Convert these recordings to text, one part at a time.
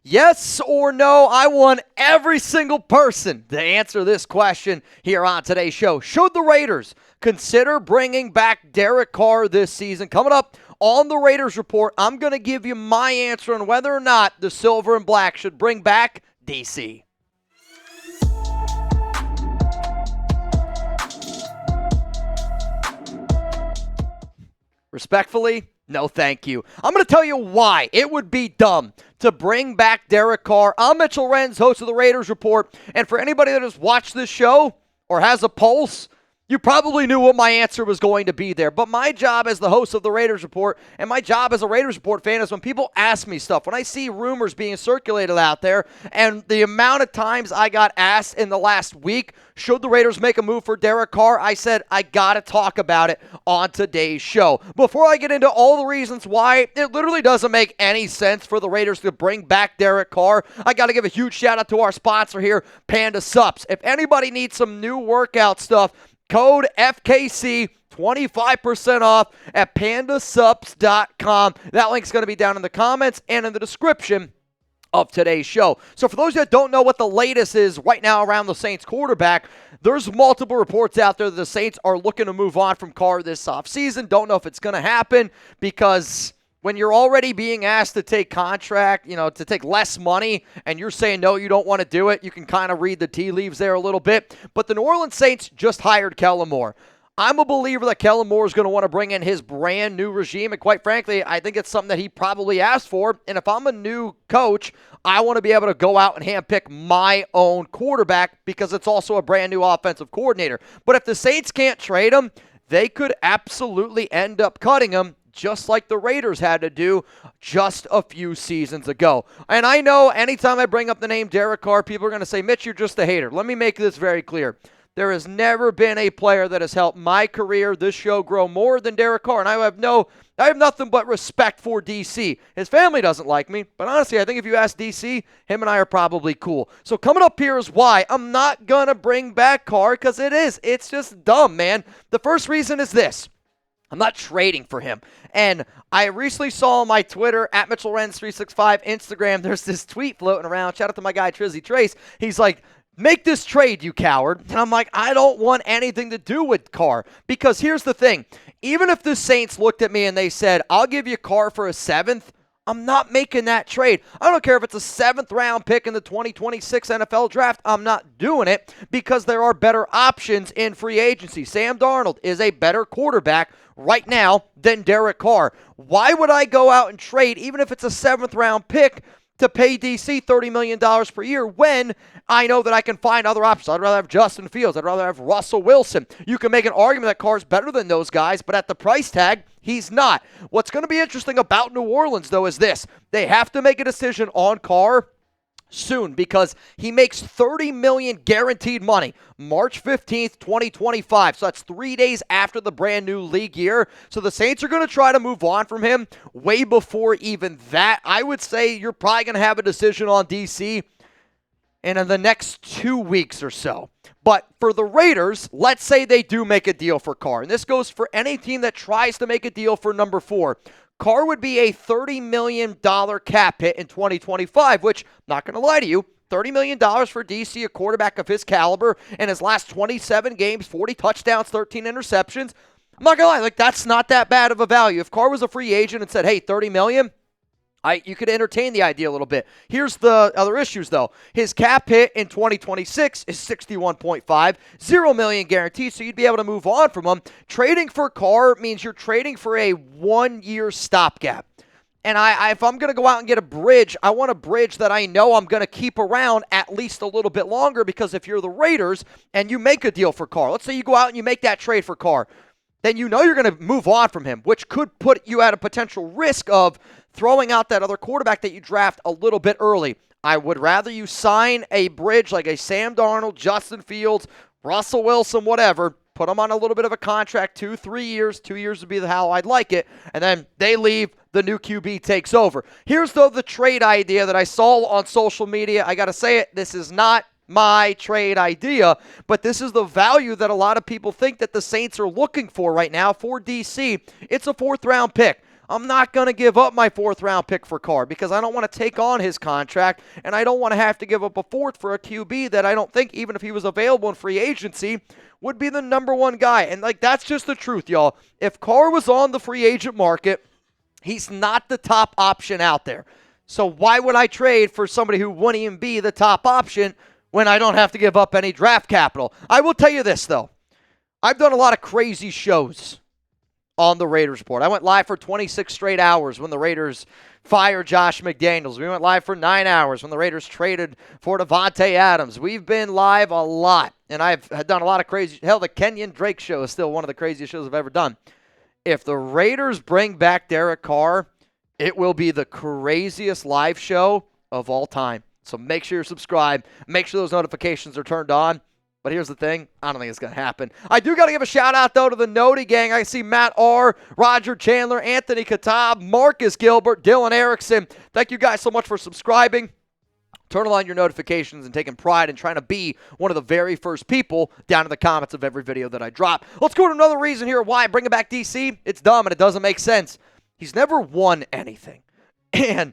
Yes or no, I want every single person to answer this question here on today's show. Should the Raiders consider bringing back Derek Carr this season? Coming up on the Raiders Report, I'm going to give you my answer on whether or not the Silver and Black should bring back DC. Respectfully, no thank you. I'm going to tell you why it would be dumb to bring back Derek Carr. I'm Mitchell Renz, host of the Raiders Report, and for anybody that has watched this show or has a pulse, you probably knew what my answer was going to be there. But my job as the host of the Raiders Report and my job as a Raiders Report fan is when people ask me stuff, when I see rumors being circulated out there, and the amount of times I got asked in the last week, should the Raiders make a move for Derek Carr, I said, I got to talk about it on today's show. Before I get into all the reasons why it literally doesn't make any sense for the Raiders to bring back Derek Carr, I got to give a huge shout out to our sponsor here, Panda Sups. If anybody needs some new workout stuff, code FKC, 25% off at pandasups.com. That link's going to be down in the comments and in the description of today's show. So for those that don't know what the latest is right now around the Saints quarterback, there's multiple reports out there that the Saints are looking to move on from Carr this offseason. Don't know if it's going to happen because when you're already being asked to take contract, to take less money, and you're saying, no, you don't want to do it, you can kind of read the tea leaves there a little bit. But the New Orleans Saints just hired Kellen Moore. I'm a believer that Kellen Moore is going to want to bring in his brand new regime, and quite frankly, I think it's something that he probably asked for. And if I'm a new coach, I want to be able to go out and handpick my own quarterback because it's also a brand new offensive coordinator. But if the Saints can't trade him, they could absolutely end up cutting him, just like the Raiders had to do just a few seasons ago. And I know anytime I bring up the name Derek Carr, people are going to say, Mitch, you're just a hater. Let me make this very clear. There has never been a player that has helped my career, this show, grow more than Derek Carr. And I have nothing but respect for DC. His family doesn't like me, but honestly, I think if you ask DC, him and I are probably cool. So coming up here is why I'm not going to bring back Carr, because it's just dumb, man. The first reason is this. I'm not trading for him. And I recently saw on my Twitter, at Mitchell Renz 365, Instagram, there's this tweet floating around. Shout out to my guy, Trizzy Trace. He's like, make this trade, you coward. And I'm like, I don't want anything to do with Carr. Because here's the thing. Even if the Saints looked at me and they said, I'll give you Carr for a seventh, I'm not making that trade. I don't care if it's a 7th round pick in the 2026 NFL draft. I'm not doing it because there are better options in free agency. Sam Darnold is a better quarterback right now than Derek Carr. Why would I go out and trade, even if it's a 7th round pick, to pay DC $30 million per year when I know that I can find other options? I'd rather have Justin Fields. I'd rather have Russell Wilson. You can make an argument that Carr's better than those guys, but at the price tag, he's not. What's going to be interesting about New Orleans, though, is this. They have to make a decision on Carr soon because he makes $30 million guaranteed money March 15th, 2025. So that's 3 days after the brand new league year. So the Saints are going to try to move on from him way before even that. I would say you're probably going to have a decision on DC in the next 2 weeks or so. But for the Raiders, let's say they do make a deal for Carr. And this goes for any team that tries to make a deal for number 4. Carr would be a $30 million cap hit in 2025, which, not going to lie to you, $30 million for DC, a quarterback of his caliber, in his last 27 games, 40 touchdowns, 13 interceptions. I'm not going to lie, that's not that bad of a value. If Carr was a free agent and said, hey, $30 million, you could entertain the idea a little bit. Here's the other issues, though. His cap hit in 2026 is 61.5, $0 million guaranteed, so you'd be able to move on from him. Trading for Carr means you're trading for a 1-year stopgap. And if I'm going to go out and get a bridge, I want a bridge that I know I'm going to keep around at least a little bit longer, because if you're the Raiders and you make a deal for Carr, let's say you go out and you make that trade for Carr, then you know you're going to move on from him, which could put you at a potential risk of throwing out that other quarterback that you draft a little bit early. I would rather you sign a bridge like a Sam Darnold, Justin Fields, Russell Wilson, whatever, put them on a little bit of a contract, 2-3 years. 2 years would be how I'd like it. And then they leave, the new QB takes over. Here's, though, the trade idea that I saw on social media. I got to say it, this is not my trade idea, but this is the value that a lot of people think that the Saints are looking for right now for DC. It's a 4th round pick. I'm not going to give up my 4th-round pick for Carr because I don't want to take on his contract, and I don't want to have to give up a 4th for a QB that I don't think, even if he was available in free agency, would be the number 1 guy. And, that's just the truth, y'all. If Carr was on the free agent market, he's not the top option out there. So why would I trade for somebody who wouldn't even be the top option when I don't have to give up any draft capital? I will tell you this, though. I've done a lot of crazy shows on the Raiders Report. I went live for 26 straight hours when the Raiders fired Josh McDaniels. We went live for 9 hours when the Raiders traded for Devontae Adams. We've been live a lot, and I've done a lot of crazy. Hell, the Kenyon Drake show is still one of the craziest shows I've ever done. If the Raiders bring back Derek Carr, it will be the craziest live show of all time. So make sure you're subscribed. Make sure those notifications are turned on. But here's the thing. I don't think it's going to happen. I do got to give a shout-out, though, to the Noti gang. I see Matt R., Roger Chandler, Anthony Katab, Marcus Gilbert, Dylan Erickson. Thank you guys so much for subscribing, turning on your notifications, and taking pride in trying to be one of the very first people down in the comments of every video that I drop. Let's go to another reason here why bringing back DC. It's dumb, and it doesn't make sense. He's never won anything. And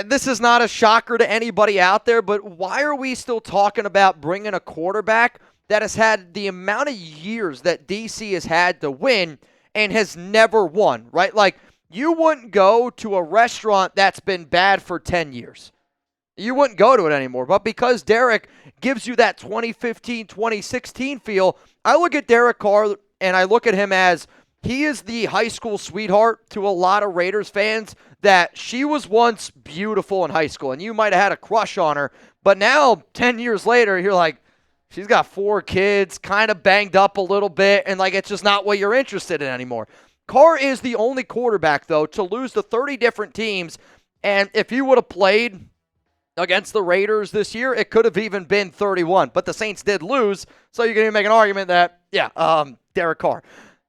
this is not a shocker to anybody out there, but why are we still talking about bringing a quarterback that has had the amount of years that DC has had to win and has never won, right? Like, you wouldn't go to a restaurant that's been bad for 10 years. You wouldn't go to it anymore. But because Derek gives you that 2015, 2016 feel, I look at Derek Carr and I look at him as he is the high school sweetheart to a lot of Raiders fans that she was once beautiful in high school, and you might have had a crush on her, but now, 10 years later, you're like, she's got 4 kids, kind of banged up a little bit, and it's just not what you're interested in anymore. Carr is the only quarterback, though, to lose to 30 different teams, and if he would have played against the Raiders this year, it could have even been 31, but the Saints did lose, so you can even make an argument that, Derek Carr.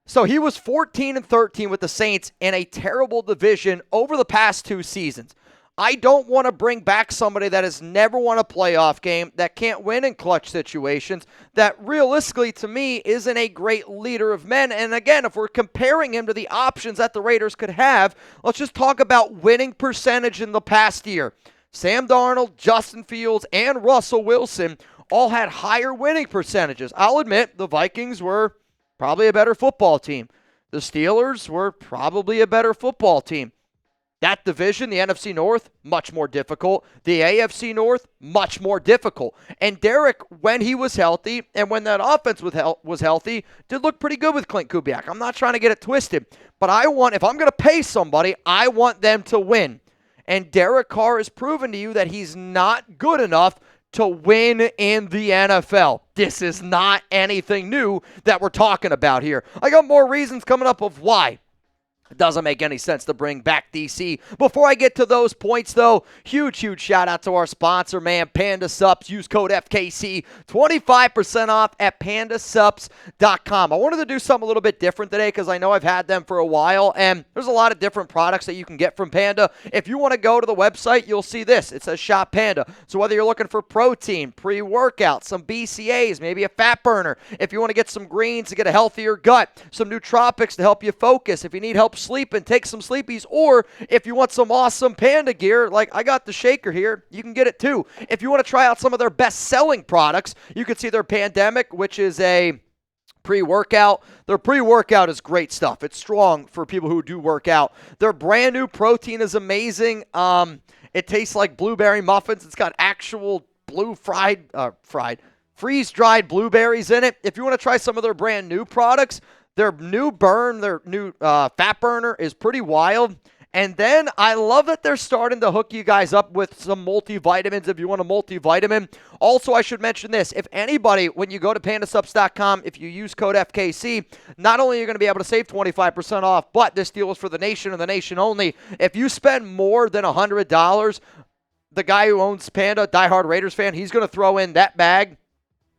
So he was 14-13 with the Saints in a terrible division over the past 2 seasons. I don't want to bring back somebody that has never won a playoff game, that can't win in clutch situations, that realistically to me isn't a great leader of men. And again, if we're comparing him to the options that the Raiders could have, let's just talk about winning percentage in the past year. Sam Darnold, Justin Fields, and Russell Wilson all had higher winning percentages. I'll admit the Vikings were probably a better football team. The Steelers were probably a better football team. That division, the NFC North, much more difficult. The AFC North, much more difficult. And Derek, when he was healthy and when that offense was healthy, did look pretty good with Clint Kubiak. I'm not trying to get it twisted, but if I'm going to pay somebody, I want them to win. And Derek Carr has proven to you that he's not good enough to win in the NFL. This is not anything new that we're talking about here. I got more reasons coming up of why it doesn't make any sense to bring back DC. Before I get to those points, though, huge shout out to our sponsor, man, Panda Sups. Use code FKC, 25% off at pandasups.com. I wanted to do something a little bit different today because I know I've had them for a while, and there's a lot of different products that you can get from Panda. If you want to go to the website, you'll see this. It says Shop Panda. So whether you're looking for protein, pre-workout, some BCAAs, maybe a fat burner, if you want to get some greens to get a healthier gut, some nootropics to help you focus, if you need help sleeping, take some sleepies, or if you want some awesome Panda gear, like I got the shaker here, you can get it too. If you want to try out some of their best-selling products, you can see their Pandemic, which is a pre-workout. Their pre-workout is great stuff. It's strong for people who do work out. Their brand new protein is amazing. It tastes like blueberry muffins. It's got actual freeze-dried blueberries in it. If you want to try some of their brand new products, their new fat burner is pretty wild. And then I love that they're starting to hook you guys up with some multivitamins if you want a multivitamin. Also, I should mention this. If anybody, when you go to pandasups.com, if you use code FKC, not only are you going to be able to save 25% off, but this deal is for the nation and the nation only. If you spend more than $100, the guy who owns Panda, diehard Raiders fan, he's going to throw in that bag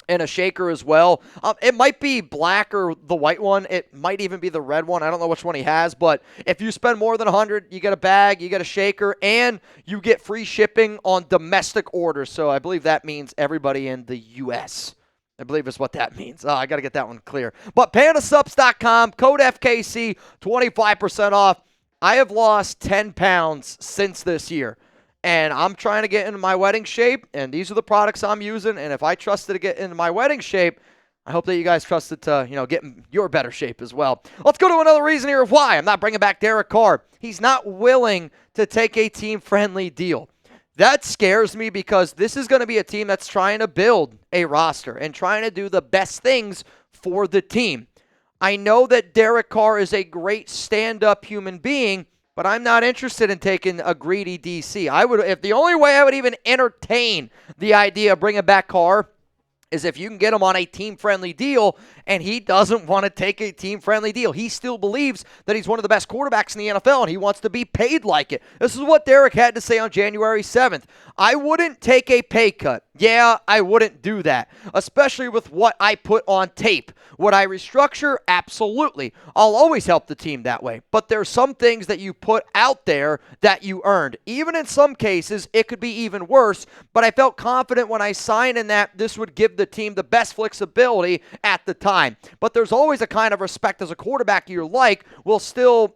and a shaker as well. It might be black or the white one. It might even be the red one. I don't know which one he has, but if you spend more than $100, you get a bag, you get a shaker, and you get free shipping on domestic orders. So I believe that means everybody in the U.S. I believe is what that means. I got to get that one clear. But pandasups.com, code FKC, 25% off. I have lost 10 pounds since this year. And I'm trying to get into my wedding shape, and these are the products I'm using. And if I trusted to get into my wedding shape, I hope that you guys trusted to, get in your better shape as well. Let's go to another reason here of why I'm not bringing back Derek Carr. He's not willing to take a team-friendly deal. That scares me because this is going to be a team that's trying to build a roster and trying to do the best things for the team. I know that Derek Carr is a great stand-up human being, but I'm not interested in taking a greedy DC. If the only way I would even entertain the idea of bringing back Carr is if you can get him on a team-friendly deal, and he doesn't want to take a team-friendly deal. He still believes that he's one of the best quarterbacks in the NFL, and he wants to be paid like it. This is what Derek had to say on January 7th. I wouldn't take a pay cut. Yeah, I wouldn't do that, especially with what I put on tape. Would I restructure? Absolutely. I'll always help the team that way. But there's some things that you put out there that you earned. Even in some cases, it could be even worse, but I felt confident when I signed in that this would give the team the best flexibility at the time. But there's always a kind of respect as a quarterback you're like, we still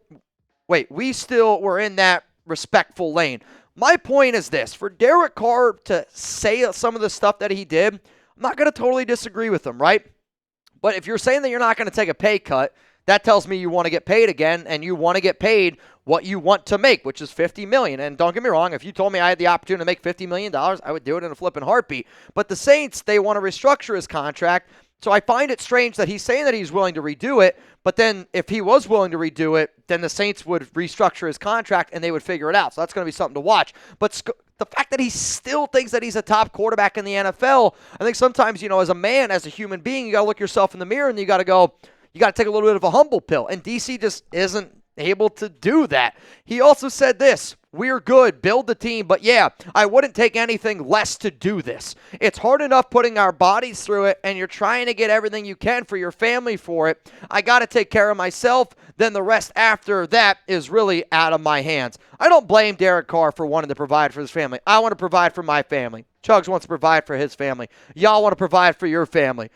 were in that respectful lane. My point is this. For Derek Carr to say some of the stuff that he did, I'm not going to totally disagree with him, right? But if you're saying that you're not going to take a pay cut, that tells me you want to get paid again, and you want to get paid what you want to make, which is $50 million. And don't get me wrong, if you told me I had the opportunity to make $50 million, I would do it in a flipping heartbeat. But the Saints, they want to restructure his contract, so I find it strange that he's saying that he's willing to redo it, but then if he was willing to redo it, then the Saints would restructure his contract and they would figure it out. So that's going to be something to watch. But the fact that he still thinks that he's a top quarterback in the NFL, I think sometimes, as a man, as a human being, you got to look yourself in the mirror and you got to take a little bit of a humble pill. And DC just isn't able to do that. He also said this: we're good, build the team, but yeah, I wouldn't take anything less to do this. It's hard enough putting our bodies through it, and you're trying to get everything you can for your family for it. I got to take care of myself, then the rest after that is really out of my hands. I don't blame Derek Carr for wanting to provide for his family. I want to provide for my family. Chugs wants to provide for his family. Y'all want to provide for your family.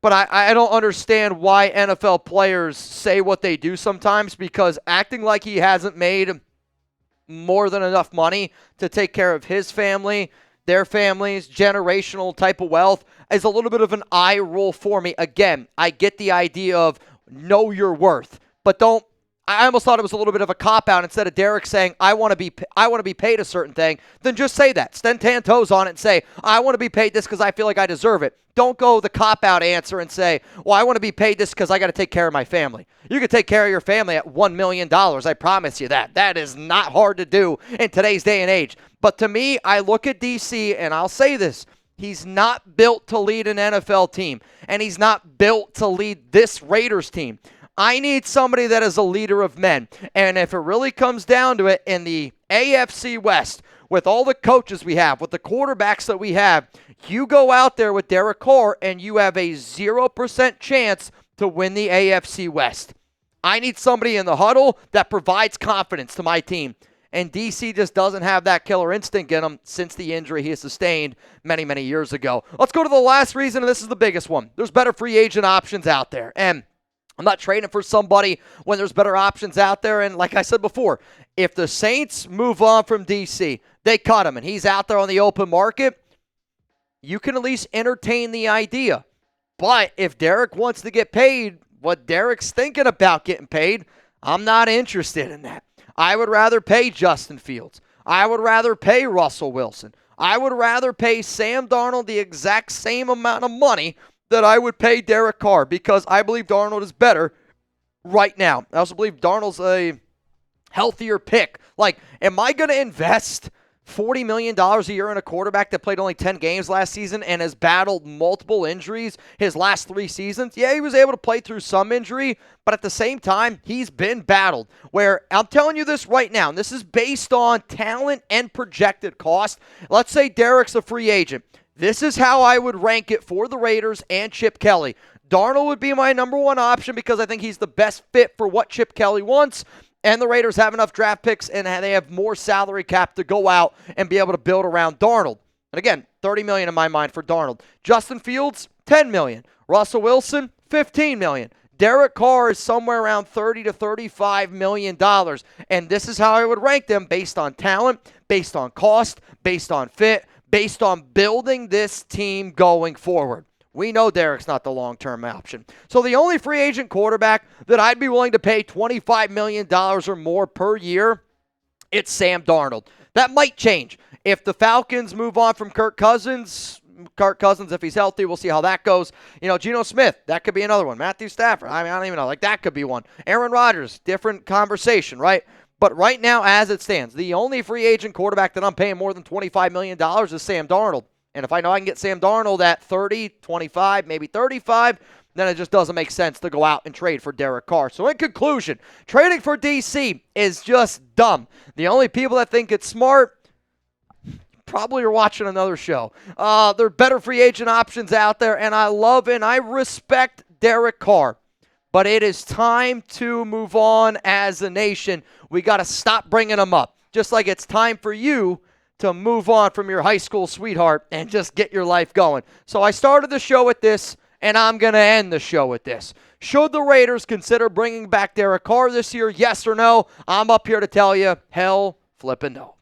But I don't understand why NFL players say what they do sometimes, because acting like he hasn't made more than enough money to take care of his family, their families, generational type of wealth is a little bit of an eye roll for me. Again, I get the idea of know your worth, but don't. I almost thought it was a little bit of a cop-out. Instead of Derek saying, I want to be paid a certain thing, then just say that. Stand 10 toes on it and say, I want to be paid this because I feel like I deserve it. Don't go the cop-out answer and say, well, I want to be paid this because I got to take care of my family. You can take care of your family at $1 million. I promise you that. That is not hard to do in today's day and age. But to me, I look at DC, and I'll say this. He's not built to lead an NFL team, and he's not built to lead this Raiders team. I need somebody that is a leader of men. And if it really comes down to it, in the AFC West, with all the coaches we have, with the quarterbacks that we have, you go out there with Derek Carr and you have a 0% chance to win the AFC West. I need somebody in the huddle that provides confidence to my team. And DC just doesn't have that killer instinct in him since the injury he sustained many, many years ago. Let's go to the last reason, and this is the biggest one. There's better free agent options out there. And I'm not trading for somebody when there's better options out there. And like I said before, if the Saints move on from DC, they cut him, and he's out there on the open market, you can at least entertain the idea. But if Derek wants to get paid what Derek's thinking about getting paid, I'm not interested in that. I would rather pay Justin Fields. I would rather pay Russell Wilson. I would rather pay Sam Darnold the exact same amount of money that I would pay Derek Carr, because I believe Darnold is better right now. I also believe Darnold's a healthier pick. Like, am I going to invest $40 million a year in a quarterback that played only 10 games last season and has battled multiple injuries his last 3 seasons? Yeah, he was able to play through some injury, but at the same time, he's been battled. Where I'm telling you this right now, and this is based on talent and projected cost. Let's say Derek's a free agent. This is how I would rank it for the Raiders and Chip Kelly. Darnold would be my number one option because I think he's the best fit for what Chip Kelly wants. And the Raiders have enough draft picks, and they have more salary cap to go out and be able to build around Darnold. And again, $30 million in my mind for Darnold. Justin Fields, $10 million. Russell Wilson, $15 million. Derek Carr is somewhere around $30 to $35 million. And this is how I would rank them based on talent, based on cost, based on fit, based on building this team going forward. We know Derek's not the long-term option. So the only free agent quarterback that I'd be willing to pay $25 million or more per year, it's Sam Darnold. That might change. If the Falcons move on from Kirk Cousins, if he's healthy, we'll see how that goes. Geno Smith, that could be another one. Matthew Stafford, I don't even know. That could be one. Aaron Rodgers, different conversation, right? But right now, as it stands, the only free agent quarterback that I'm paying more than $25 million is Sam Darnold. And if I know I can get Sam Darnold at 30, 25, maybe 35, then it just doesn't make sense to go out and trade for Derek Carr. So in conclusion, trading for DC is just dumb. The only people that think it's smart probably are watching another show. There are better free agent options out there, and I love and I respect Derek Carr. But it is time to move on as a nation. We got to stop bringing him up. Just like it's time for you to move on from your high school sweetheart and just get your life going. So I started the show with this, and I'm going to end the show with this. Should the Raiders consider bringing back Derek Carr this year, yes or no? I'm up here to tell you, hell flippin' no.